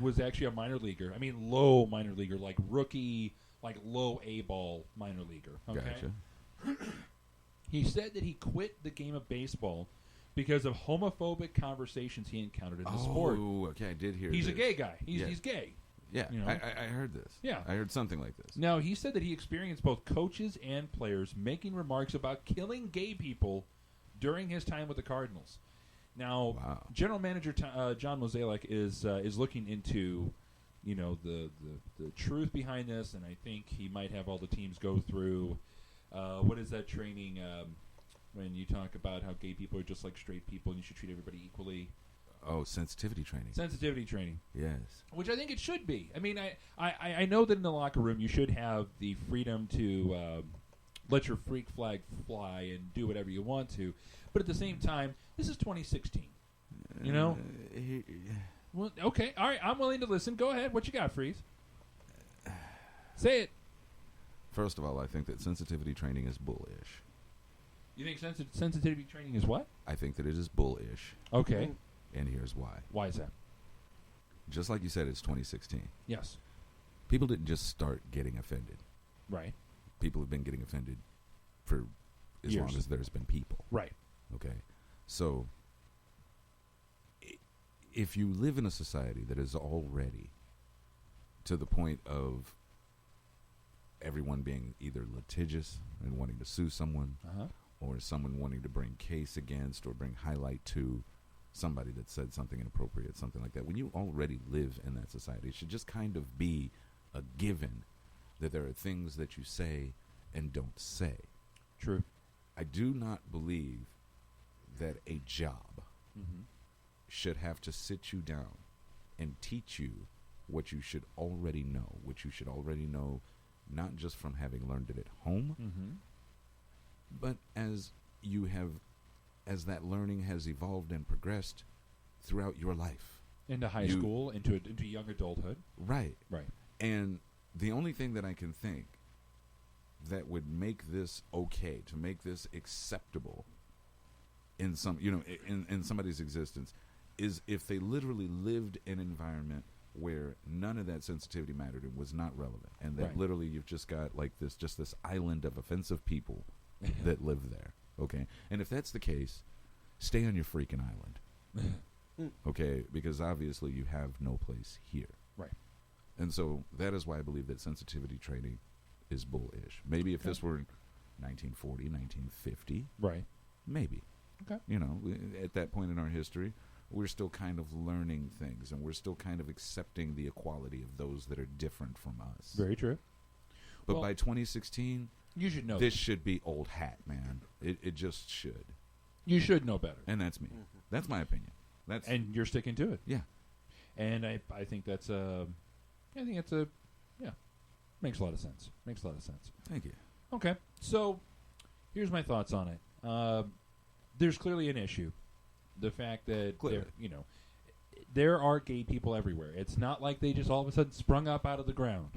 was actually a minor leaguer. I mean, low minor leaguer, like rookie, like low A-ball minor leaguer. Okay? Gotcha. He said that he quit the game of baseball because of homophobic conversations he encountered in the sport. Oh, okay, I did hear He's this. a gay guy. He's gay. Yeah, you know? I heard this. Yeah. I heard something like this. Now, he said that he experienced both coaches and players making remarks about killing gay people during his time with the Cardinals. Now, General Manager John Mozeliak is looking into, the truth behind this, and I think he might have all the teams go through what is that training when you talk about how gay people are just like straight people and you should treat everybody equally. Oh, sensitivity training. Sensitivity training. Yes. Which I think it should be. I mean, I know that in the locker room you should have the freedom to let your freak flag fly and do whatever you want to. But at the same time, this is 2016. You know? Well, okay. All right. I'm willing to listen. Go ahead. What you got, Freeze? Say it. First of all, I think that sensitivity training is bullish. You think sensitivity training is what? I think that it is bullish. Okay. And here's why. Why is that? Just like you said, it's 2016. Yes. People didn't just start getting offended. Right. People have been getting offended for as years. long as there's been people. Right. Okay. So, if you live in a society that is already to the point of everyone being either litigious and wanting to sue someone, or someone wanting to bring case against or bring highlight to somebody that said something inappropriate, something like that, when you already live in that society, it should just kind of be a given that there are things that you say and don't say. True. I do not believe that a job should have to sit you down and teach you what you should already know, not just from having learned it at home, but as that learning has evolved and progressed throughout your life. Into high school, into young adulthood. Right. Right. And the only thing that I can think that would make this okay, to make this acceptable in in somebody's existence, is if they literally lived in an environment where none of that sensitivity mattered and was not relevant, and that literally you've just got like this island of offensive people that live there. Okay, and if that's the case, stay on your freaking island. Okay, because obviously you have no place here. Right. And so that is why I believe that sensitivity training is bullish. Maybe if this were 1940, 1950, right? Maybe. Okay. At that point in our history, we're still kind of learning things, and we're still kind of accepting the equality of those that are different from us. Very true. But by 2016, you should know this should be old hat, man. It just should. You should know better. And that's me. That's my opinion. And you're sticking to it. Yeah. And I think that's makes a lot of sense. Thank you. Okay. So here's my thoughts on it. There's clearly an issue. The fact that there are gay people everywhere. It's not like they just all of a sudden sprung up out of the ground.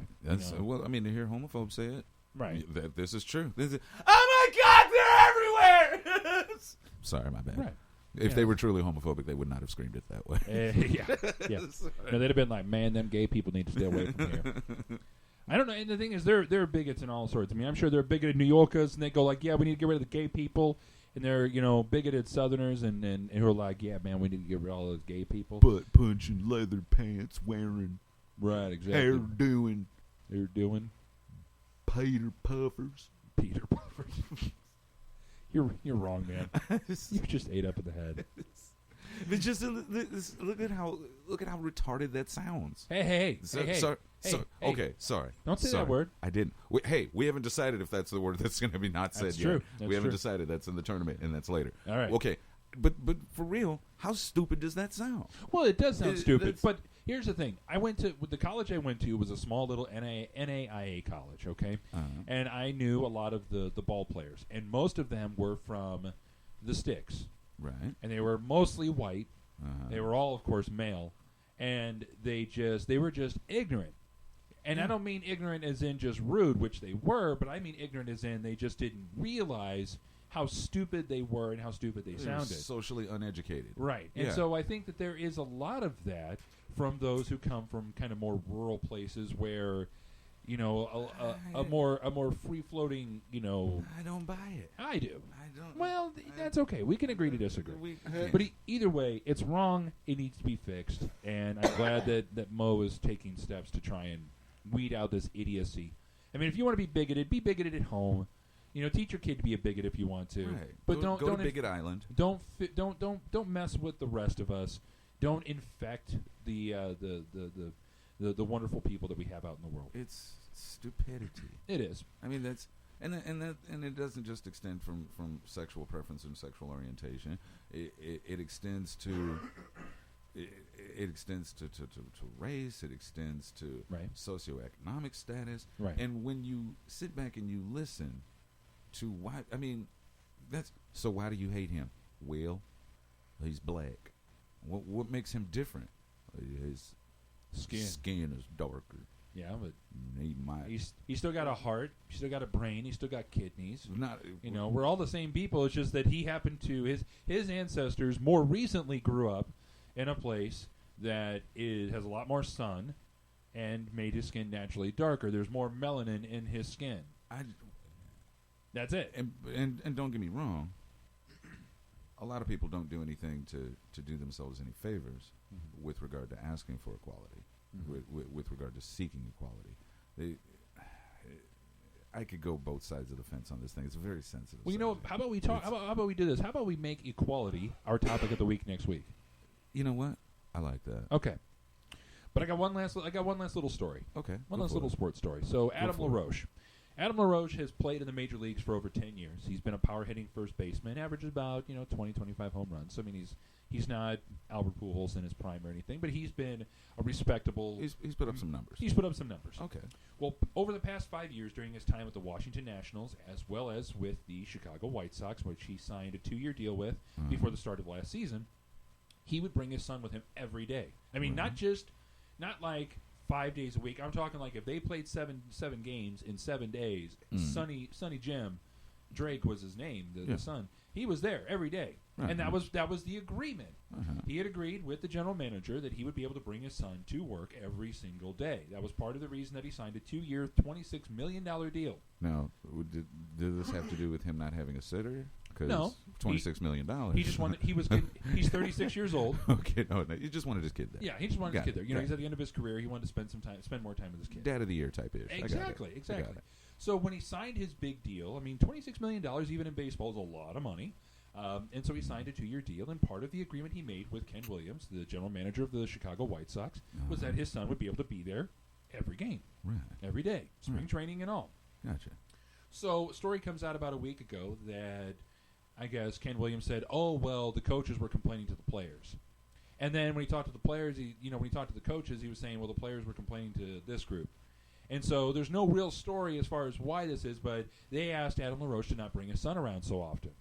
Well, I mean, to hear homophobes say it, right? This is true. Oh my God, they're everywhere! Sorry, my bad. Right. If they were truly homophobic, they would not have screamed it that way. Yeah. No, they'd have been like, "Man, them gay people need to stay away from here." I don't know. And the thing is, they're bigots in all sorts. I mean, I'm sure they're bigoted New Yorkers, and they go like, "Yeah, we need to get rid of the gay people." And they're, bigoted Southerners, and who are like, "Yeah, man, we need to get rid of all those gay people." Butt punching, leather pants wearing, right? Exactly. Hair doing, Peter Puffers. Peter Puffers. You're wrong, man. You just ate up in the head. But just look at how retarded that sounds. Hey. Okay, sorry. Don't say that word. I didn't. We haven't decided if that's the word that's going to be not said yet. True. We haven't decided. That's in the tournament, and that's later. All right. Okay, but for real, how stupid does that sound? Well, it does sound stupid, but here's the thing. The college I went to was a small little NAIA college, okay? And I knew a lot of the ball players, and most of them were from the sticks. Right. And they were mostly white. They were all, of course, male. And they were just ignorant. And I don't mean ignorant as in just rude, which they were, but I mean ignorant as in they just didn't realize how stupid they were and how stupid they sounded. Socially uneducated. Right. And so I think that there is a lot of that from those who come from kind of more rural places where, you know, a more free floating, you know. I don't buy it. I do. I don't. Well, that's okay. We can agree to disagree. But either way, it's wrong. It needs to be fixed, and I'm glad that Mo is taking steps to try and weed out this idiocy. I mean, if you want to be bigoted at home. You know, teach your kid to be a bigot if you want to, right. but go to Bigot Island. Don't mess with the rest of us. Don't infect the wonderful people that we have out in the world. It's stupidity. It is. I mean, that's and it doesn't just extend from sexual preference and sexual orientation. It extends to. It extends to race. It extends to socioeconomic status. Right. And when you sit back and you listen to why, I mean, so why do you hate him? Well, he's black. What makes him different? His skin is darker. Yeah, but he's still got a heart. He's still got a brain. He's still got kidneys. You know, we're all the same people. It's just that he happened to his ancestors more recently grew up in a place that has a lot more sun and made his skin naturally darker. There's more melanin in his skin. That's it. And don't get me wrong. A lot of people don't do anything to do themselves any favors with regard to asking for equality, with regard to seeking equality. I could go both sides of the fence on this thing. It's a very sensitive. Well, you know, how about we talk? How about we do this? How about we make equality our topic of the week next week? You know what? I like that. Okay. But I got one last little story. Okay. One last little sports story. So Adam LaRoche. Adam LaRoche has played in the major leagues for over 10 years. He's been a power-hitting first baseman, averages about 20, 25 home runs. So, I mean, he's not Albert Pujols in his prime or anything, but he's been a respectable. He's put up some numbers. He's put up some numbers. Okay. Well, over the past 5 years, during his time with the Washington Nationals, as well as with the Chicago White Sox, which he signed a 2-year deal with before the start of last season, he would bring his son with him every day. I mean, not like 5 days a week. I'm talking like if they played seven games in 7 days, Sonny Jim Drake was his name, the son. He was there every day. And that was the agreement. He had agreed with the general manager that he would be able to bring his son to work every single day. That was part of the reason that he signed a 2-year, $26 million deal. Now, did this have to do with him not having a sitter? No, $26 million. He just wanted. He's 36 years old. Okay, no, he just wanted his kid there. Yeah, he just wanted his kid there. You know, he's at the end of his career. He wanted to spend more time with his kid. Dad of the year type ish. Exactly. So when he signed his big deal, I mean, $26 million even in baseball is a lot of money. And so he signed a 2-year deal, and part of the agreement he made with Ken Williams, the general manager of the Chicago White Sox, was that his son would be able to be there every game, every day, spring training and all. Gotcha. So a story comes out about a week ago that I guess Ken Williams said, "Oh well, the coaches were complaining to the players," and then when he talked to the players, when he talked to the coaches, he was saying, "Well, the players were complaining to this group." And so there's no real story as far as why this is, but they asked Adam LaRoche to not bring his son around so often.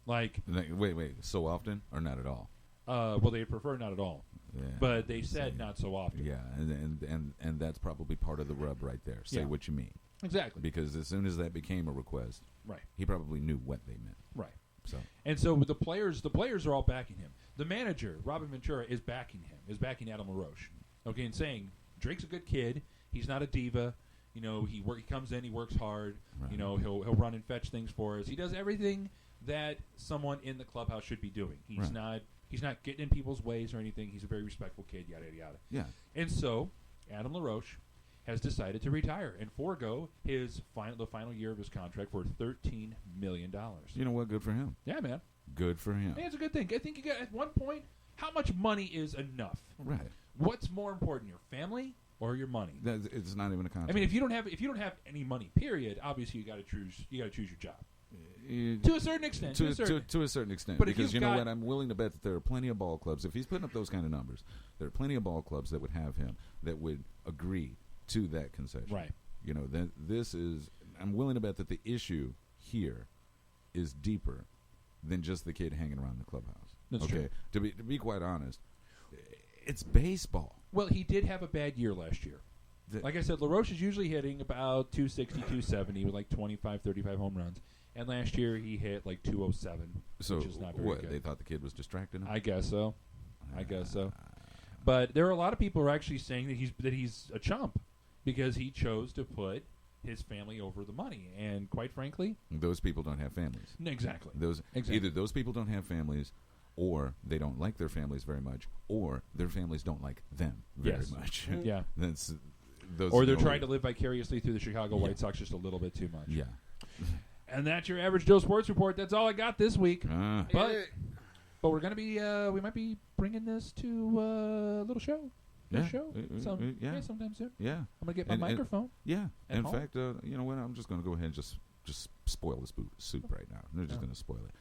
Like, wait, so often or not at all? Well, they prefer not at all. Yeah, but they said not so often. Yeah, and that's probably part of the rub right there. Say what you mean. Exactly. Because as soon as that became a request, he probably knew what they meant. Right. So with the players are all backing him. The manager, Robin Ventura, is backing him. Is backing Adam LaRoche. Okay, and saying Drake's a good kid. He's not a diva. You know, he comes in, he works hard. Right. You know, he'll run and fetch things for us. He does everything that someone in the clubhouse should be doing. He's not getting in people's ways or anything. He's a very respectful kid. Yada yada yada. Yeah. And so Adam LaRoche has decided to retire and forego the final year of his contract for $13 million. You know what? Good for him. Yeah, man. Good for him. Hey, it's a good thing. I think you got at one point, how much money is enough? Right. What's more important, your family or your money? It's not even a contract. I mean, if you don't have any money, period, obviously you got to choose your job. To a certain extent. To a certain extent. But because you know what? I'm willing to bet that there are plenty of ball clubs. If he's putting up those kind of numbers, there are plenty of ball clubs that would have him that would agree to that concession. Right. You know, I'm willing to bet that the issue here is deeper than just the kid hanging around the clubhouse. That's true. To be quite honest, it's baseball. Well, he did have a bad year last year. Like I said, LaRoche is usually hitting about 260, 270 with like 25, 35 home runs. And last year he hit like 207, which is not very good. They thought the kid was distracting him? I guess so. But there are a lot of people who are actually saying that he's a chump because he chose to put his family over the money. And quite frankly, those people don't have families. Exactly. Either those people don't have families, or they don't like their families very much, or their families don't like them very much. Yeah. Or they're trying to live vicariously through the Chicago White Sox just a little bit too much. Yeah. And that's your Average Joe Sports Report. That's all I got this week. But we're going to be, we might be bringing this to a little show. Sometime soon. Yeah. I'm going to get my microphone. In fact, you know what? I'm just going to go ahead and just spoil this soup right now. They're just going to spoil it.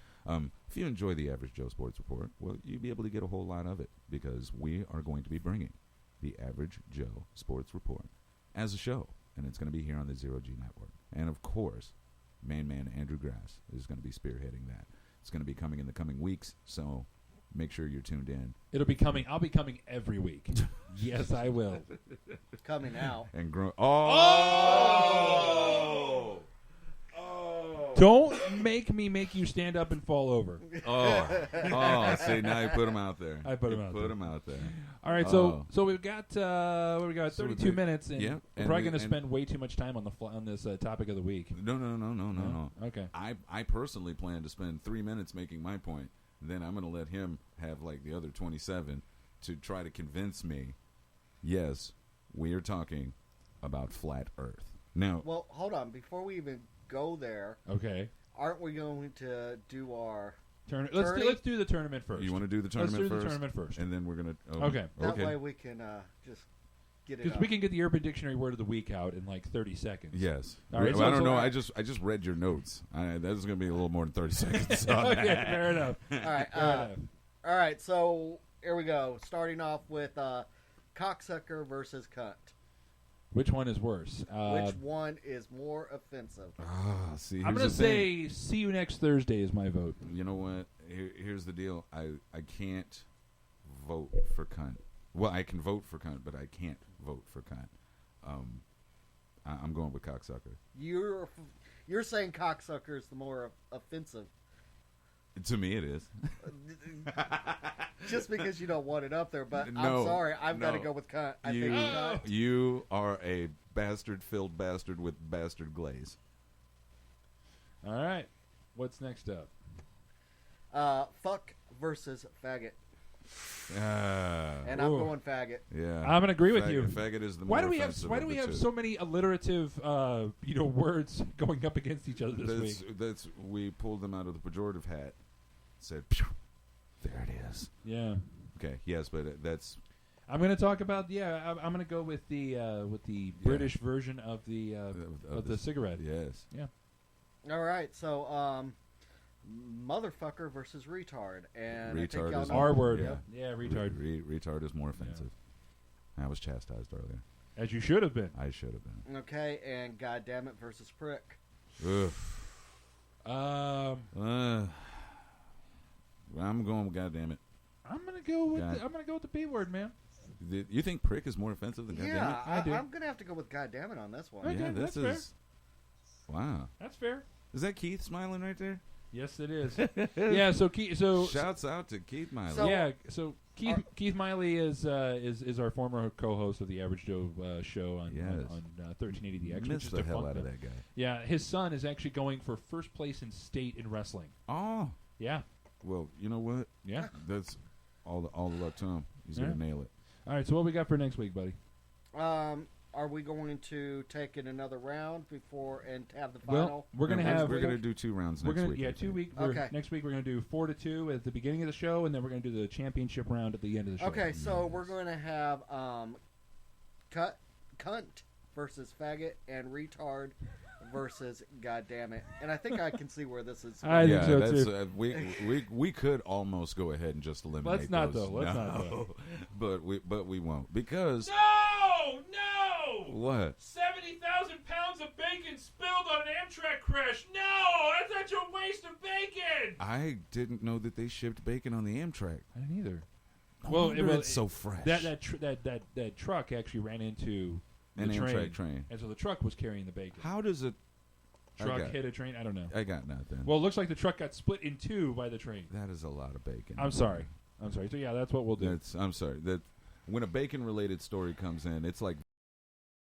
If you enjoy the Average Joe Sports Report, well, you'll be able to get a whole lot of it because we are going to be bringing the Average Joe Sports Report as a show, and it's going to be here on the Zero G Network. And, of course, main man Andrew Grass is going to be spearheading that. It's going to be coming in the coming weeks, so make sure you're tuned in. It'll be coming. I'll be coming every week. Yes, I will. Coming out. And Don't make me make you stand up and fall over. See, now you put them out there. I put them out there. All right, so we've got 32 minutes, and we're probably going to spend way too much time on this topic of the week. No. Okay. I personally plan to spend 3 minutes making my point. Then I'm going to let him have like the other 27 to try to convince me. Yes, we are talking about flat Earth. Now, well, hold on. Before we even go there, okay, aren't we going to do our Let's do the tournament first. You want to do the tournament first? Let's do the tournament first. And then we're going to... Okay. That way we can just get it. Because we can get the Urban Dictionary word of the week out in like 30 seconds. Yes. All right, I don't know. I just read your notes. That's going to be a little more than 30 seconds. Okay, fair enough. All right, so here we go. Starting off with cocksucker versus cunt. Which one is worse? Which one is more offensive? See, I'm going to say see you next Thursday is my vote. You know what? Here's the deal. I can't vote for cunt. Well, I can vote for cunt, but I can't vote for cunt. I'm going with cocksucker. You're saying cocksucker is the more offensive. To me, it is. Just because you don't want it up there, but I'm sorry, I've got to go with cunt. I think cunt. You are a bastard-filled bastard with bastard glaze. All right. What's next up? Fuck versus faggot. And I'm going faggot. Yeah, I'm gonna agree with you. Faggot is the more offensive. Why do we have so many alliterative, words going up against each other this week? We pulled them out of the pejorative hat. Said, Pew, there it is. Yeah. Okay. Yes, but that's. I'm going to talk about. Yeah, I'm going to go with the British version of the cigarette. Yes. Yeah. All right. So, motherfucker versus retard, and retard is R word. Yeah, retard. Retard is more offensive. Yeah. I was chastised earlier. As you should have been. I should have been. Okay, and goddammit versus prick. Ugh. I'm going with goddammit. I'm gonna go with the B word, man. You think prick is more offensive than goddammit? Yeah, I do. I'm gonna have to go with goddammit on this one. Okay, yeah, this is. Fair. Wow. That's fair. Is that Keith smiling right there? Yes, it is. Yeah. So shouts out to Keith Miley. So Keith Miley is our former co-host of the Average Joe show on 1380 The X. Missed the hell out of that guy. Yeah, his son is actually going for first place in state in wrestling. Oh. Yeah. Well, you know what? Yeah. That's all the luck to him. He's gonna nail it. All right. So what we got for next week, buddy? Are we going to take it another round before and have the final? Well, we're gonna do 2 rounds next week. Yeah, 2 weeks. Okay. Next week we're gonna do 4-2 at the beginning of the show, and then we're gonna do the championship round at the end of the show. Okay, so we're going to have cunt versus faggot and retard versus goddammit, and I think I can see where this is. I think so too. We could almost go ahead and just eliminate. Let's not those. though. Let's not though. But we won't because. No. What? 70,000 pounds of bacon spilled on an Amtrak crash. No, that's such a waste of bacon. I didn't know that they shipped bacon on the Amtrak. I didn't either. It's so fresh. That truck actually ran into an Amtrak train, and so the truck was carrying the bacon. How does a truck hit a train? I don't know. I got nothing. Well, it looks like the truck got split in two by the train. That is a lot of bacon. I'm sorry. So yeah, that's what we'll do. I'm sorry. when a bacon related story comes in, it's like